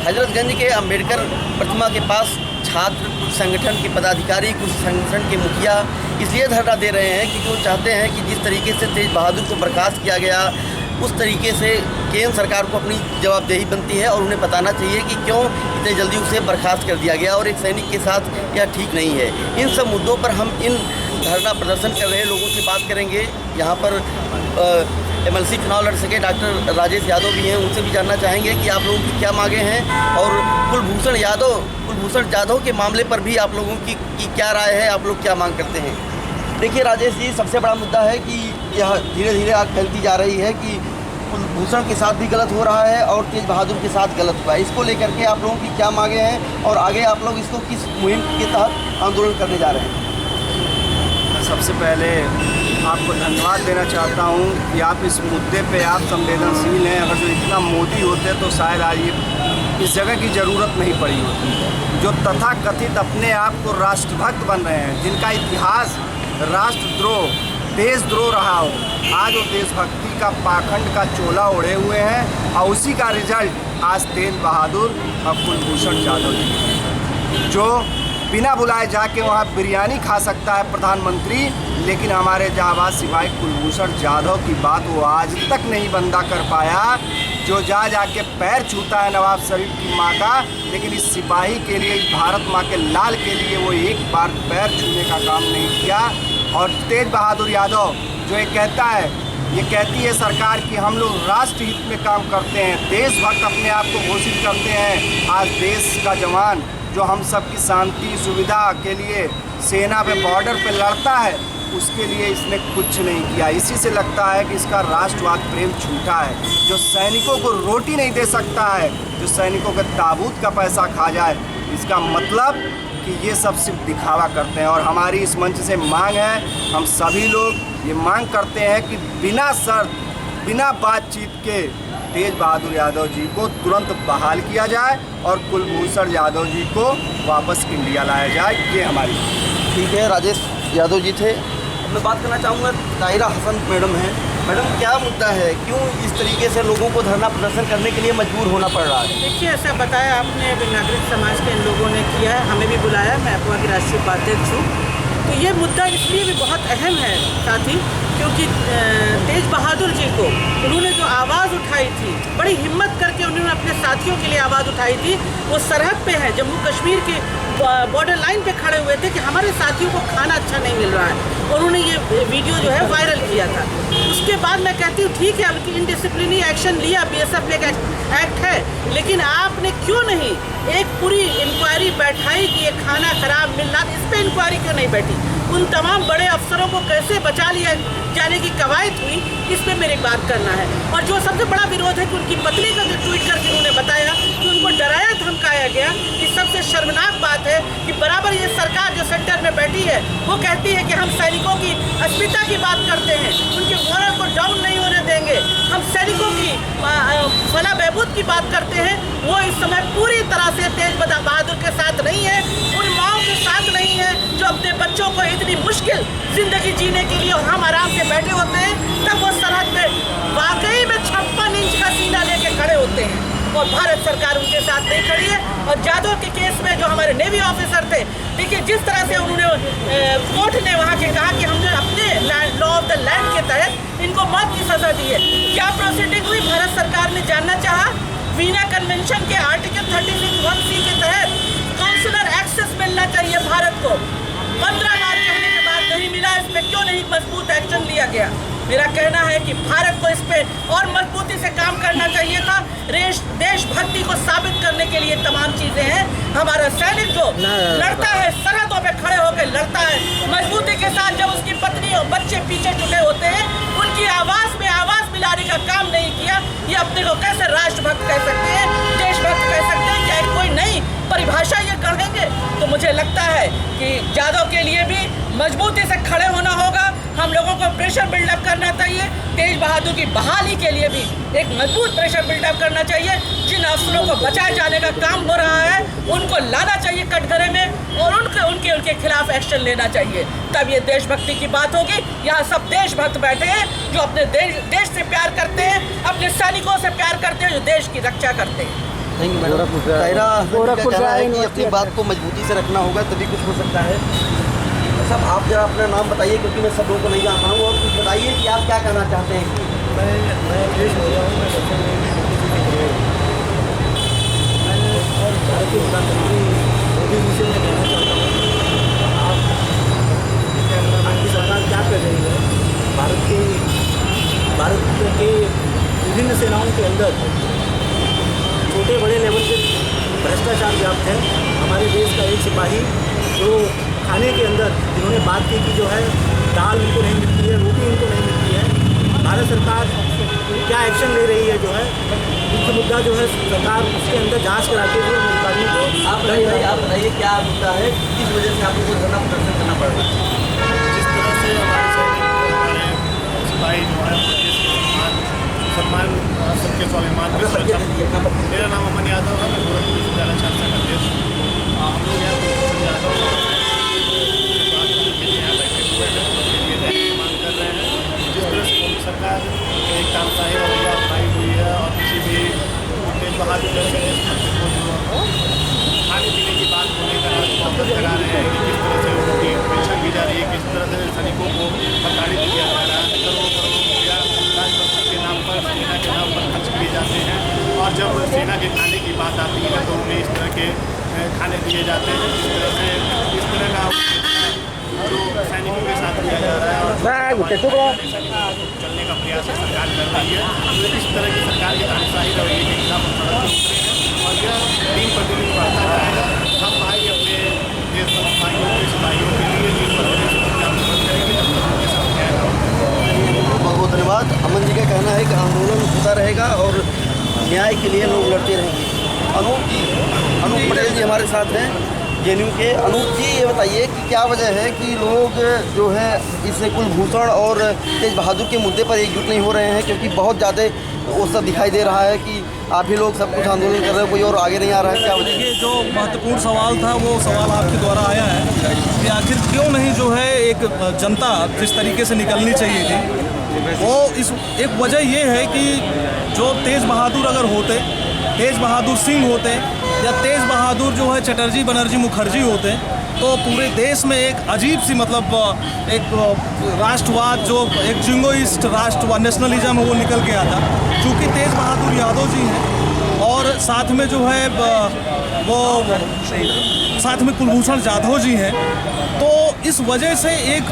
हजरतगंज के अंबेडकर प्रतिमा के पास छात्र, कुछ संगठन के पदाधिकारी, कुछ संगठन के मुखिया इसलिए धरना दे रहे हैं कि वो चाहते हैं कि जिस तरीके से तेज बहादुर को बर्खास्त किया गया, उस तरीके से केंद्र सरकार को अपनी जवाबदेही बनती है और उन्हें बताना चाहिए कि क्यों इतने जल्दी उसे बर्खास्त कर दिया गया और एक सैनिक के साथ यह ठीक नहीं है। इन सब मुद्दों पर हम इन धरना प्रदर्शन कर रहे लोगों से बात करेंगे। यहाँ पर MLC चुनाव लड़ सके डॉक्टर राजेश यादव भी हैं, उनसे भी जानना चाहेंगे कि आप लोगों की क्या मांगे हैं और कुलभूषण जाधव के मामले पर भी आप लोगों की क्या राय है, आप लोग क्या मांग करते हैं। देखिए राजेश जी, सबसे बड़ा मुद्दा है कि यह धीरे धीरे आग फैलती जा रही है कि कुलभूषण के साथ भी गलत हो रहा है और तेज बहादुर के साथ गलत हुआ है। इसको लेकर के आप लोगों की क्या मांगे हैं और आगे आप लोग इसको किस मुहिम के तहत आंदोलन करने जा रहे हैं। सबसे पहले आपको धन्यवाद देना चाहता हूं कि आप इस मुद्दे पे आप संवेदनशील हैं। अगर जो इतना मोदी होते तो शायद आज ये इस जगह की ज़रूरत नहीं पड़ी होती। जो तथाकथित अपने आप को राष्ट्रभक्त बन रहे हैं, जिनका इतिहास राष्ट्रद्रोह, देशद्रोह रहा हो, आज वो देशभक्ति का पाखंड का चोला ओढ़े हुए हैं और उसी का रिजल्ट आज तेज बहादुर और कुलभूषण जाधव जी, जो बिना बुलाए जाके वहाँ बिरयानी खा सकता है प्रधानमंत्री, लेकिन हमारे जाबाज सिपाही कुलभूषण जाधव की बात वो आज तक नहीं बंदा कर पाया। जो जाके पैर छूता है नवाब शरीफ की माँ का, लेकिन इस सिपाही के लिए, इस भारत माँ के लाल के लिए वो एक बार पैर छूने का काम नहीं किया। और तेज बहादुर यादव जो ये कहता है, ये कहती है सरकार कि हम लोग राष्ट्र हित में काम करते हैं, देशभक्त अपने आप को घोषित करते हैं। आज देश का जवान जो हम सब की शांति सुविधा के लिए सेना पे बॉर्डर पे लड़ता है, उसके लिए इसने कुछ नहीं किया। इसी से लगता है कि इसका राष्ट्रवाद प्रेम झूठा है। जो सैनिकों को रोटी नहीं दे सकता है, जो सैनिकों के ताबूत का पैसा खा जाए, इसका मतलब कि ये सब सिर्फ दिखावा करते हैं। और हमारी इस मंच से मांग है, हम सभी लोग ये मांग करते हैं कि बिना शर्त, बिना बातचीत के तेज बहादुर यादव जी को तुरंत बहाल किया जाए और कुलभूषण यादव जी को वापस इंडिया लाया जाए। ये हमारी ठीक है। राजेश यादव जी थे। मैं बात करना चाहूँगा, ताहिरा हसन मैडम हैं। मैडम, क्या मुद्दा है, क्यों इस तरीके से लोगों को धरना प्रदर्शन करने के लिए मजबूर होना पड़ रहा है। देखिए, ऐसा बताया आपने, नागरिक समाज के इन लोगों ने किया है, हमें भी बुलाया, मैं अफवाह की राष्ट्रीय उपाध्यक्ष हूँ। तो ये मुद्दा इसलिए भी बहुत अहम है साथी, क्योंकि तेज बहादुर जी को उन्होंने जो आवाज़ उठाई थी, बड़ी हिम्मत करके उन्होंने अपने साथियों के लिए आवाज़ उठाई थी। वो सरहद पे है, जम्मू कश्मीर के बॉर्डर लाइन पे खड़े हुए थे कि हमारे साथियों को खाना अच्छा नहीं मिल रहा है, और उन्होंने ये वीडियो जो है वायरल किया था। उसके बाद मैं कहती हूँ ठीक है, उनकी इनडिसिप्लिनरी एक्शन लिया, BSF ने एक्ट है, लेकिन आपने क्यों नहीं एक पूरी इंक्वायरी बैठाई कि ये खाना खराब मिल रहा, इस पर इंक्वायरी क्यों नहीं बैठी। उन तमाम बड़े अफसरों को कैसे बचा लिया जाने की कवायद हुई, इस पर मेरी बात करना है। और जो सबसे बड़ा विरोध है कि उनकी पत्नी का जो ट्वीट करके उन्होंने बताया कि उनको डराया धमकाया गया, ये सबसे शर्मनाक बात है कि बराबर ये सरकार जो सेंटर में बैठी है वो कहती है कि हम सैनिकों की अस्मिता की बात करते हैं, उनके मोरल को डाउन नहीं होने देंगे, हम सैनिकों की फला बहबूद की बात करते हैं। वो इस समय पूरी तरह से तेज बहादुर के साथ नहीं है, उन माओ के साथ नहीं है जो अपने बच्चों को इतनी मुश्किल जिंदगी जीने के लिए हम आराम से बैठे होते हैं, तब वो सरहद पे वाकई में 56 इंच का सीना लेके खड़े होते हैं और भारत सरकार उनके साथ नहीं खड़ी है। और जाधव के केस में जो हमारे नेवी ऑफिसर थे, देखिए जिस तरह से उन्होंने कोर्ट ने वहाँ के कहा कि हमने अपने लॉ ऑफ द लैंड के तहत इनको मौत की सजा दी है। क्या प्रोसीडिंग हुई, भारत सरकार ने जानना चाहा। वीना कन्वेंशन के आर्टिकल 36(1)(c) के तहत काउंसलर एक्सेस मिलना चाहिए भारत को। 15 बार कहने के बाद नहीं मिला, इस पर क्यों नहीं मजबूत एक्शन लिया गया। मेरा कहना है कि भारत को इस पे और मजबूती से काम करना चाहिए था। देशभक्ति को साबित करने के लिए तमाम चीजें हैं। हमारा सैनिक जो लड़ता है, सरहदों पे खड़े होकर लड़ता है मजबूती के साथ, जब उसकी पत्नी और बच्चे पीछे छुटे होते हैं, उनकी आवाज में आवाज मिलाने का काम नहीं किया। ये अपने को कैसे राष्ट्रभक्त कह सकते हैं, देशभक्त कह सकते हैं? क्या कोई नई परिभाषा ये गढ़ेंगे? तो मुझे लगता है कि जाधव के लिए भी मजबूती से खड़े होना होगा। हम लोगों को प्रेशर बिल्डअप करना चाहिए। तेज बहादुर की बहाली के लिए भी एक मजबूत प्रेशर बिल्डअप करना चाहिए। जिन अफसरों को बचाए जाने का काम हो रहा है, उनको लाना चाहिए कटघरे में और उनके खिलाफ एक्शन लेना चाहिए। तब ये देशभक्ति की बात होगी। यहाँ सब देशभक्त बैठे हैं जो अपने देश से प्यार करते हैं, अपने सैनिकों से प्यार करते हैं, जो देश की रक्षा करते हैं। Thank you madam. ताहिरा का कहना है कि अपनी बात को मजबूती से रखना होगा तभी कुछ हो सकता है। सब आप जरा अपना नाम बताइए, क्योंकि मैं सब लोगों को नहीं जानता हूँ, और कुछ बताइए कि आप क्या कहना चाहते हैं। मैं देश हो रहा हूँ, मैं सबसे और भारतीय प्रधानमंत्री मोदी जी से मैं कहना चाहता हूँ, आपकी सरकार क्या कर रही है। भारत के विभिन्न सेनाओं के अंदर छोटे बड़े लेवल पे भ्रष्टाचार व्याप्त है। हमारे देश का एक सिपाही जो खाने के अंदर जिन्होंने बात की कि जो है दाल उनको नहीं मिलती है, रोटी उनको नहीं मिलती है, भारत सरकार क्या एक्शन ले रही है जो है मुख्य मुद्दा जो है सरकार उसके अंदर जांच कराते हुए अधिकारियों को। आप बताइए क्या मुद्दा है, किस वजह से आपको धरना प्रदर्शन करना पड़ रहा है। जिस तरह से हमारे सैनिक सिपाही जो है सम्मान सबके स्वाभिमान की सुरक्षा। मेरा नाम अमन यादव है, मैं गोरखपुर विश्वविद्यालय छात्र संघ अध्यक्ष हूँ। हम लोग यहाँ यादव यहाँ बैठे हुए हैं, उसके लिए मांग कर रहे हैं। जिस तरह से मोदी सरकार एक तानाशाही रवैया अपनाई हुई है और किसी भी तेज बहादुर जैसे खाने पीने की बात को लेकर अवगत करा रहे हैं कि किस तरह से उनकी पेंशन दी जा रही है, किस तरह से सैनिकों को प्रताड़ित किया जा रहा है। करोड़ों रुपया राजपत्र के नाम पर, सेना के नाम पर खर्च किए जाते हैं, और जब सेना के खाने की बात आती है तो उन्हें इस तरह के खाने दिए जाते हैं। इस तरह का जो सैनिकों के साथ किया जा रहा है और चलने का प्रयास सरकार कर रही है। तो इस तरह की सरकार के तानाशाही रवैये के खिलाफ हम सड़क पर उतरे हैं और यह दिन प्रतिदिन बढ़ता जाएगा। हम भाई अपने देश भाइयों के सिपाहियों के लिए दिन प्रतिदिन सुरक्षा आंदोलन करेंगे जब तक उनके साथ न्याय न हो। बहुत बहुत धन्यवाद। अमन जी का कहना है कि आंदोलन होता रहेगा और न्याय के लिए लोग लड़ते रहेंगे। अनूप पटेल जी हमारे साथ हैं JNU के। अनूप जी, ये बताइए कि क्या वजह है कि लोग जो है इस कुलभूषण और तेज बहादुर के मुद्दे पर एकजुट नहीं हो रहे हैं, क्योंकि बहुत ज़्यादा वो सब दिखाई दे रहा है कि आप ही लोग सब कुछ आंदोलन कर रहे हो, कोई और आगे नहीं आ रहा है। क्या वजह? देखिए, जो महत्वपूर्ण सवाल था वो सवाल आपके द्वारा आया है कि आखिर क्यों नहीं जो है एक जनता जिस तरीके से निकलनी चाहिए थी, वो इस एक वजह ये है कि जो तेज बहादुर अगर होते, तेज बहादुर सिंह होते या तेज बहादुर जो है चटर्जी बनर्जी मुखर्जी होते, तो पूरे देश में एक अजीब सी मतलब एक राष्ट्रवाद जो एक जिंगोइस्ट राष्ट्रवाद नेशनलिज्म है वो निकल के आता। चूँकि तेज बहादुर यादव जी हैं और साथ में जो है वो साथ में कुलभूषण जाधव जी हैं, तो इस वजह से एक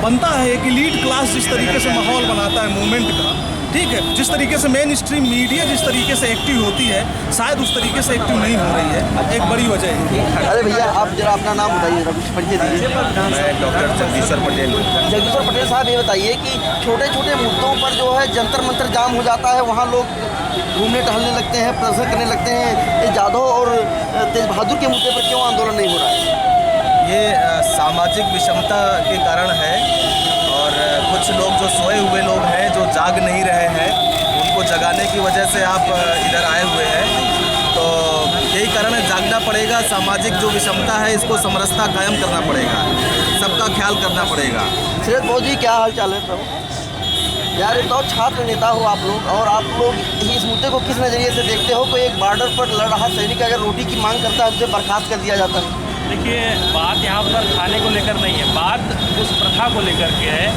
बनता है एक एलीट क्लास जिस तरीके से माहौल बनाता है मूवमेंट का, ठीक है, जिस तरीके से मेन स्ट्रीम मीडिया जिस तरीके से एक्टिव होती है शायद उस तरीके से एक्टिव नहीं हो रही है, एक बड़ी वजह है। अरे भैया, आप जरा अपना नाम बताइए, कुछ परिचय दीजिए। मैं डॉक्टर जगदीश्वर पटेल। जगदीश्वर पटेल साहब, ये बताइए कि छोटे छोटे मुद्दों पर जो है जंतर मंतर जाम हो जाता है, वहाँ लोग घूमने टहलने लगते हैं, प्रदर्शन करने लगते हैं। ये जाधव और तेज बहादुर के मुद्दे पर क्यों आंदोलन नहीं हो रहा है? ये सामाजिक विषमता के कारण है, और कुछ लोग जो सोए हुए लोग हैं, जो जाग नहीं रहे हैं, उनको जगाने की वजह से आप इधर आए हुए हैं। तो यही कारण है, जागना पड़ेगा। सामाजिक जो विषमता है इसको समरसता कायम करना पड़ेगा, सबका ख्याल करना पड़ेगा। सीरत बहुत जी, क्या हाल चाल है प्रभु? यार, एक तो छात्र नेता हो आप लोग, और आप लोग इस मुद्दे को किस नज़रिए से देखते हो? कोई एक बॉर्डर पर लड़ रहा सैनिक अगर रोटी की मांग करता है उसे बर्खास्त कर दिया जाता है। देखिए, बात यहाँ पर खाने को लेकर नहीं है, बात उस प्रथा को लेकर के है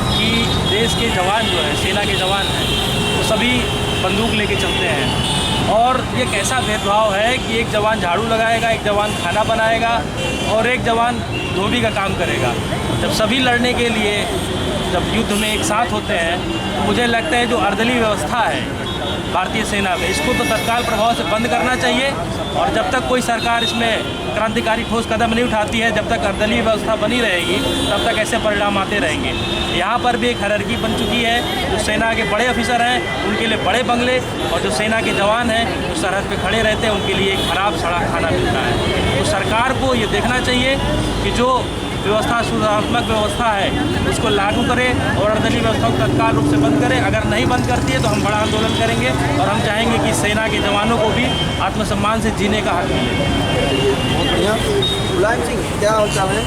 कि देश के जवान जो है, सेना के जवान हैं, वो सभी बंदूक लेके चलते हैं, और ये कैसा भेदभाव है कि एक जवान झाड़ू लगाएगा, एक जवान खाना बनाएगा और एक जवान धोबी का काम करेगा। जब सभी लड़ने के लिए जब युद्ध में एक साथ होते हैं, तो मुझे लगता है जो अर्दली व्यवस्था है भारतीय सेना में, इसको तो तत्काल प्रभाव से बंद करना चाहिए। और जब तक कोई सरकार इसमें क्रांतिकारी ठोस कदम नहीं उठाती है, जब तक अर्दली व्यवस्था बनी रहेगी, तब तक ऐसे परिणाम आते रहेंगे। यहाँ पर भी एक हायरार्की बन चुकी है। जो सेना के बड़े ऑफिसर हैं उनके लिए बड़े बंगले, और जो सेना के जवान हैं जो सरहद पे खड़े रहते हैं उनके लिए एक खराब सड़ा खाना मिलता है। तो सरकार को ये देखना चाहिए कि जो व्यवस्था सुधारात्मक व्यवस्था है उसको लागू करें और अर्दली व्यवस्था को तत्काल रूप से बंद करें। अगर नहीं बंद करती है तो हम बड़ा आंदोलन करेंगे, और हम चाहेंगे कि सेना के जवानों को भी आत्मसम्मान से जीने का हक मिले। बहुत बढ़िया। मुलायम सिंह, क्या हाल चाल है?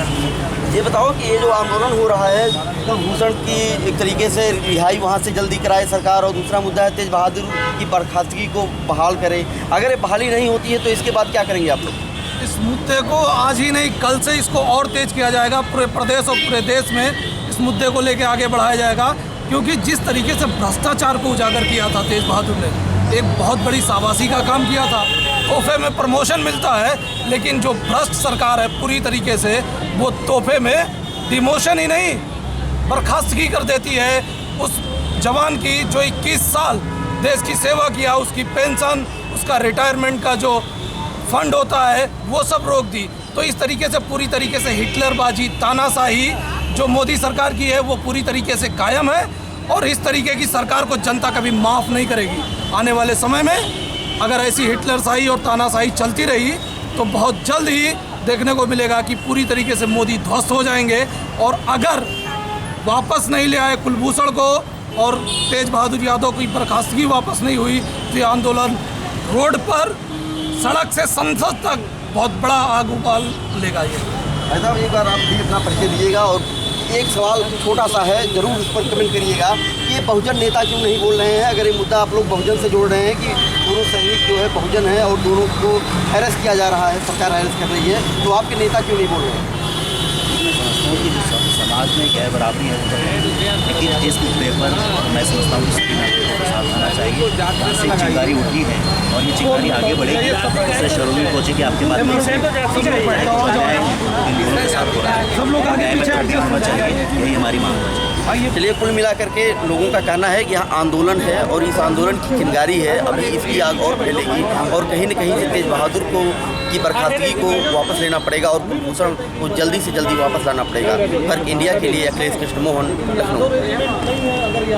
ये बताओ कि ये जो आंदोलन हो रहा है कुलभूषण की एक तरीके से रिहाई वहाँ से जल्दी कराए सरकार, और दूसरा मुद्दा है तेज बहादुर की बर्खास्तगी को बहाल करे। अगर ये बहाली नहीं होती है तो इसके बाद क्या करेंगे आप लोग? इस मुद्दे को आज ही नहीं कल से इसको और तेज किया जाएगा। पूरे प्रदेश और पूरे देश में इस मुद्दे को लेकर आगे बढ़ाया जाएगा, क्योंकि जिस तरीके से भ्रष्टाचार को उजागर किया था तेज बहादुर ने, एक बहुत बड़ी शाबाशी का काम किया था। तोहफे में प्रमोशन मिलता है, लेकिन जो भ्रष्ट सरकार है पूरी तरीके से वो तोहफे में डिमोशन ही नहीं बर्खास्तगी कर देती है उस जवान की जो 21 साल देश की सेवा किया, उसकी पेंशन, उसका रिटायरमेंट का जो फंड होता है वो सब रोक दी। तो इस तरीके से पूरी तरीके से हिटलरबाजी, तानाशाही जो मोदी सरकार की है वो पूरी तरीके से कायम है, और इस तरीके की सरकार को जनता कभी माफ़ नहीं करेगी। आने वाले समय में अगर ऐसी हिटलरशाही और तानाशाही चलती रही तो बहुत जल्द ही देखने को मिलेगा कि पूरी तरीके से मोदी ध्वस्त हो जाएंगे। और अगर वापस नहीं ले आए कुलभूषण को और तेज बहादुर यादव की बर्खास्तगी वापस नहीं हुई तो ये आंदोलन रोड पर, सड़क से संसद तक बहुत बड़ा आग उबाल लेगा। ये भाई साहब एक बार आप भी अपना परिचय दीजिएगा, और एक सवाल छोटा सा है, जरूर उस पर कमेंट करिएगा कि ये बहुजन नेता क्यों नहीं बोल रहे हैं? अगर ये मुद्दा आप लोग बहुजन से जोड़ रहे हैं कि दोनों सैनिक जो है बहुजन है और दोनों को हैरेस किया जा रहा है, सरकार हैरेस कर रही है, तो आपके नेता क्यों नहीं बोल रहे हैं? मैं समझता हूँ कि समाज में क्या है, बराबरी है, लेकिन इस मुद्दे पर मैं समझता हूँ कि सभी नागरिकों को साथ आना चाहिए। यहाँ से चिंगारी उठी है और ये चिंगारी आगे बढ़ेगी, दूसरे शहरों में पहुँचेगी। आपके बाद में के साथ हो रहा है, सब लोग आगे पीछे होना चाहिए, यही हमारी मांग होना चाहिए। चलिए, कुल मिलाकर के लोगों का कहना है कि यहाँ आंदोलन है और इस आंदोलन की चिंगारी है, अभी इसकी आग और फैलेगी और कहीं न कहीं से तेज बहादुर को की बर्खास्तगी को वापस लेना पड़ेगा और कुलभूषण को जल्दी से जल्दी वापस लाना पड़ेगा। फर्क इंडिया के लिए अखिलेश कृष्ण मोहन, लखनऊ।